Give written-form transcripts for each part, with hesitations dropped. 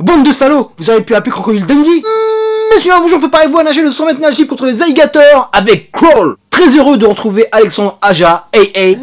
Bande de salauds, vous auriez pu appeler Crocodile Dundee. Messieurs, bonjour, préparez-vous à nager le 100 mètres nage libre contre les alligators avec Crawl. Très heureux de retrouver Alexandre Aja, a.a.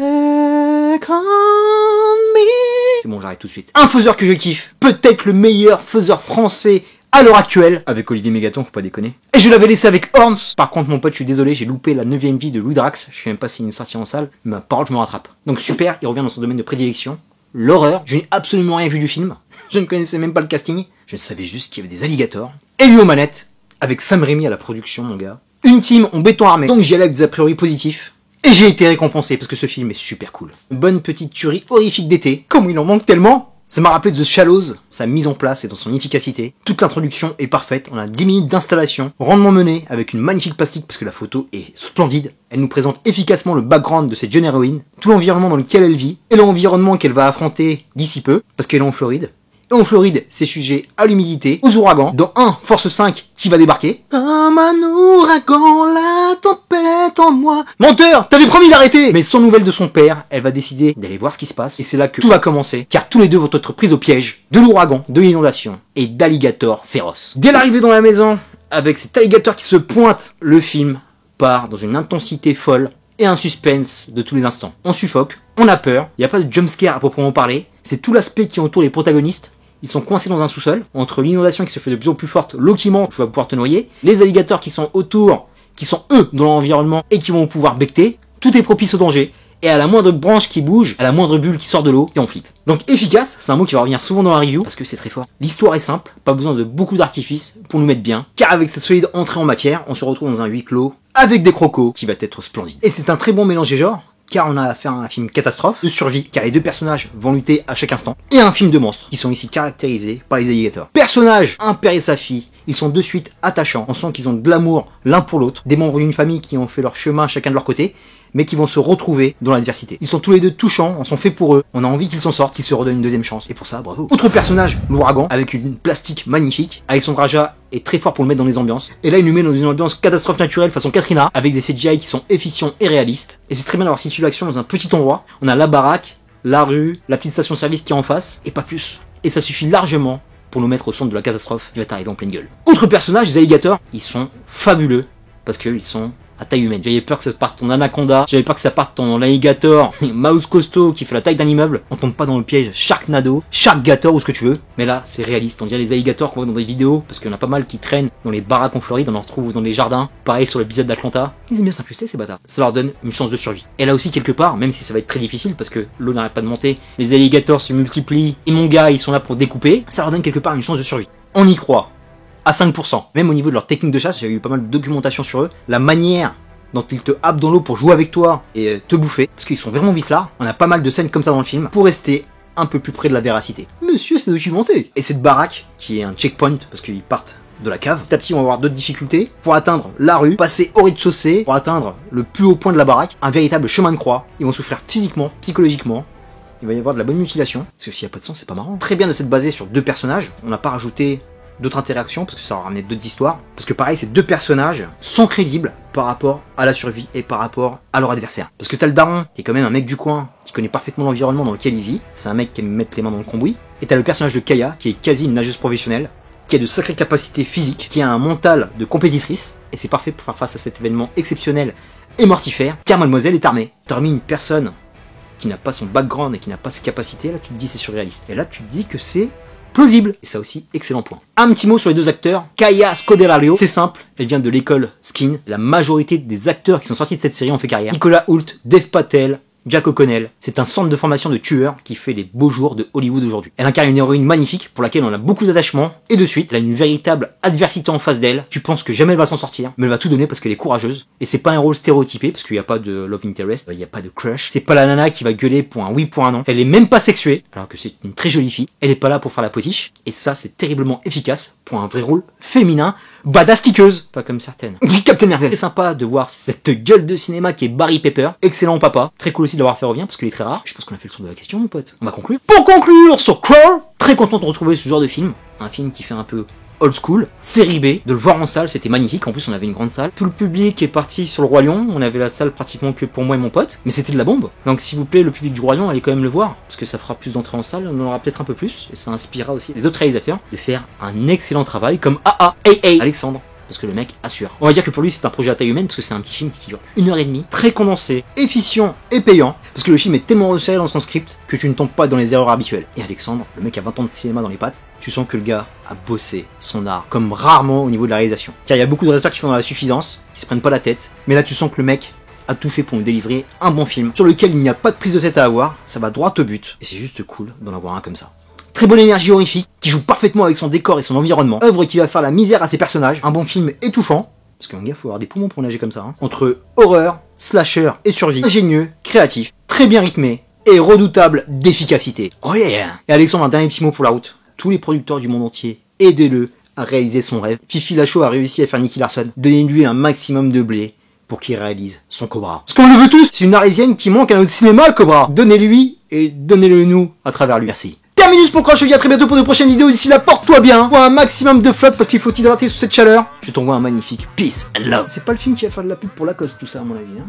C'est bon, j'arrête tout de suite. Un faiseur que je kiffe, peut-être le meilleur faiseur français à l'heure actuelle, avec Olivier Mégaton, faut pas déconner. Et je l'avais laissé avec Horns. Par contre, mon pote, je suis désolé, j'ai loupé la 9ème vie de Louis Drax. Je sais même pas s'il est sorti en salle, mais ma parole, je me rattrape. Donc super, il revient dans son domaine de prédilection, l'horreur. Je n'ai absolument rien vu du film. Je ne connaissais même pas le casting. Je savais juste qu'il y avait des alligators. Et lui aux manettes, avec Sam Raimi à la production, mon gars. Une team en béton armé. Donc j'y allais avec des a priori positifs. Et j'ai été récompensé parce que ce film est super cool. Une bonne petite tuerie horrifique d'été. Comme il en manque tellement. Ça m'a rappelé The Shallows, sa mise en place et dans son efficacité. Toute l'introduction est parfaite, on a 10 minutes d'installation, rendement mené avec une magnifique plastique parce que la photo est splendide. Elle nous présente efficacement le background de cette jeune héroïne, tout l'environnement dans lequel elle vit, et l'environnement qu'elle va affronter d'ici peu, parce qu'elle est en Floride. Et en Floride, c'est sujet à l'humidité, aux ouragans, dans un Force 5 qui va débarquer. Comme un ouragan, la tempête en moi. Menteur, t'avais promis d'arrêter. Mais sans nouvelles de son père, elle va décider d'aller voir ce qui se passe. Et c'est là que tout va commencer, car tous les deux vont être pris au piège de l'ouragan, de l'inondation et d'alligators féroces. Dès l'arrivée dans la maison, avec cet alligator qui se pointe, le film part dans une intensité folle et un suspense de tous les instants. On suffoque, on a peur, il n'y a pas de jumpscare à proprement parler, c'est tout l'aspect qui entoure les protagonistes. Ils sont coincés dans un sous-sol, entre l'inondation qui se fait de plus en plus forte, l'eau qui monte, tu vas pouvoir te noyer, les alligators qui sont autour, qui sont eux dans l'environnement et qui vont pouvoir becter, tout est propice au danger. Et à la moindre branche qui bouge, à la moindre bulle qui sort de l'eau, et on flippe. Donc efficace, c'est un mot qui va revenir souvent dans la review, parce que c'est très fort. L'histoire est simple, pas besoin de beaucoup d'artifices pour nous mettre bien, car avec cette solide entrée en matière, on se retrouve dans un huis clos, avec des crocos, qui va être splendide. Et c'est un très bon mélange des genres, car on a affaire à un film catastrophe, de survie, car les deux personnages vont lutter à chaque instant, et un film de monstres, qui sont ici caractérisés par les alligators. Personnage, un père et sa fille, ils sont de suite attachants, on sent qu'ils ont de l'amour l'un pour l'autre, des membres d'une famille qui ont fait leur chemin chacun de leur côté, mais qui vont se retrouver dans l'adversité. Ils sont tous les deux touchants, on s'en fait pour eux, on a envie qu'ils s'en sortent, qu'ils se redonnent une deuxième chance, et pour ça, bravo. Autre personnage, l'ouragan, avec une plastique magnifique, Alexandre Aja est très fort pour le mettre dans les ambiances, et là il nous met dans une ambiance catastrophe naturelle façon Katrina, avec des CGI qui sont efficients et réalistes, et c'est très bien d'avoir situé l'action dans un petit endroit, on a la baraque, la rue, la petite station-service qui est en face, et pas plus. Et ça suffit largement pour nous mettre au centre de la catastrophe qui va t'arriver en pleine gueule. Autre personnage, les alligators, ils sont fabuleux, parce qu'ils sont à taille humaine. J'avais peur que ça parte en anaconda, j'avais peur que ça parte en alligator, mouse costaud qui fait la taille d'un immeuble. On tombe pas dans le piège Sharknado, Sharkgator ou ce que tu veux. Mais là, c'est réaliste. On dirait les alligators qu'on voit dans des vidéos, parce qu'il y en a pas mal qui traînent dans les baraques en Floride, on en retrouve dans les jardins. Pareil sur l'épisode d'Atlanta. Ils aiment bien s'incruster ces bâtards. Ça leur donne une chance de survie. Et là aussi quelque part, même si ça va être très difficile, parce que l'eau n'arrête pas de monter, les alligators se multiplient, et mon gars, ils sont là pour découper, ça leur donne quelque part une chance de survie. On y croit. À 5%. Même au niveau de leur technique de chasse, j'avais eu pas mal de documentation sur eux. La manière dont ils te happent dans l'eau pour jouer avec toi et te bouffer, parce qu'ils sont vraiment vicelards. On a pas mal de scènes comme ça dans le film, pour rester un peu plus près de la véracité. Monsieur, c'est documenté. Et cette baraque, qui est un checkpoint, parce qu'ils partent de la cave, petit à petit on va avoir d'autres difficultés, pour atteindre la rue, passer au rez-de-chaussée, pour atteindre le plus haut point de la baraque, un véritable chemin de croix. Ils vont souffrir physiquement, psychologiquement. Il va y avoir de la bonne mutilation, parce que s'il n'y a pas de sang, c'est pas marrant. Très bien de s'être basé sur deux personnages, on n'a pas rajouté d'autres interactions, parce que ça va ramener d'autres histoires. Parce que pareil, ces deux personnages sont crédibles par rapport à la survie et par rapport à leur adversaire. Parce que t'as le daron, qui est quand même un mec du coin, qui connaît parfaitement l'environnement dans lequel il vit. C'est un mec qui aime mettre les mains dans le cambouis. Et t'as le personnage de Kaya, qui est quasi une nageuse professionnelle, qui a de sacrées capacités physiques, qui a un mental de compétitrice. Et c'est parfait pour faire face à cet événement exceptionnel et mortifère, car mademoiselle est armée. T'as remis une personne qui n'a pas son background et qui n'a pas ses capacités, là tu te dis c'est surréaliste. Et là tu te dis que c'est plausible. Et ça aussi, excellent point. Un petit mot sur les deux acteurs. Kaya Scodelario, c'est simple, elle vient de l'école Skin. La majorité des acteurs qui sont sortis de cette série ont fait carrière. Nicolas Hoult, Dev Patel, Jack O'Connell, c'est un centre de formation de tueurs qui fait les beaux jours de Hollywood aujourd'hui. Elle incarne une héroïne magnifique pour laquelle on a beaucoup d'attachement et de suite, elle a une véritable adversité en face d'elle. Tu penses que jamais elle va s'en sortir, mais elle va tout donner parce qu'elle est courageuse. Et c'est pas un rôle stéréotypé parce qu'il n'y a pas de love interest, il n'y a pas de crush. C'est pas la nana qui va gueuler pour un oui, pour un non. Elle est même pas sexuée, alors que c'est une très jolie fille. Elle est pas là pour faire la potiche. Et ça, c'est terriblement efficace pour un vrai rôle féminin. Badass kickeuse, pas comme certaines. Captain Marvel. C'est sympa de voir cette gueule de cinéma qui est Barry Pepper. Excellent papa. Très cool aussi de l'avoir fait revenir parce qu'il est très rare. Je pense qu'on a fait le tour de la question, mon pote. On va conclure. Pour conclure sur Crawl, très content de retrouver ce genre de film. Un film qui fait un peu old school, série B, de le voir en salle, c'était magnifique. En plus, on avait une grande salle. Tout le public est parti sur le Roi Lion. On avait la salle pratiquement que pour moi et mon pote, mais c'était de la bombe. Donc, s'il vous plaît, le public du Roi Lion, allez quand même le voir, parce que ça fera plus d'entrées en salle. On en aura peut-être un peu plus, et ça inspirera aussi les autres réalisateurs de faire un excellent travail, comme Alexandre. Parce que le mec assure. On va dire que pour lui c'est un projet à taille humaine parce que c'est un petit film qui dure 1h30, très condensé, efficient et payant. Parce que le film est tellement resserré dans son script que tu ne tombes pas dans les erreurs habituelles. Et Alexandre, le mec a 20 ans de cinéma dans les pattes, tu sens que le gars a bossé son art comme rarement au niveau de la réalisation. Car il y a beaucoup de réalisateurs qui font dans la suffisance, qui se prennent pas la tête, mais là tu sens que le mec a tout fait pour nous délivrer un bon film sur lequel il n'y a pas de prise de tête à avoir, ça va droit au but. Et c'est juste cool d'en avoir un comme ça. Très bonne énergie horrifique, qui joue parfaitement avec son décor et son environnement. Œuvre qui va faire la misère à ses personnages. Un bon film étouffant, parce qu'un gars faut avoir des poumons pour nager comme ça. Hein. Entre horreur, slasher et survie. Ingénieux, créatif, très bien rythmé et redoutable d'efficacité. Oh yeah. Et Alexandre, un dernier petit mot pour la route. Tous les producteurs du monde entier, aidez-le à réaliser son rêve. Fifi Lachaud a réussi à faire Nicky Larson. Donnez-lui un maximum de blé pour qu'il réalise son Cobra. Parce qu'on le veut tous. C'est une Arlésienne qui manque à notre cinéma, le Cobra. Donnez-lui et donnez-le nous à travers lui. Merci. Terminus pour je te dis à très bientôt pour de prochaines vidéos. D'ici là, porte-toi bien. Vois un maximum de flotte parce qu'il faut t'hydrater sous cette chaleur. Je t'envoie un magnifique peace and love. C'est pas le film qui va faire de la pub pour Lacoste, tout ça, à mon avis. Hein.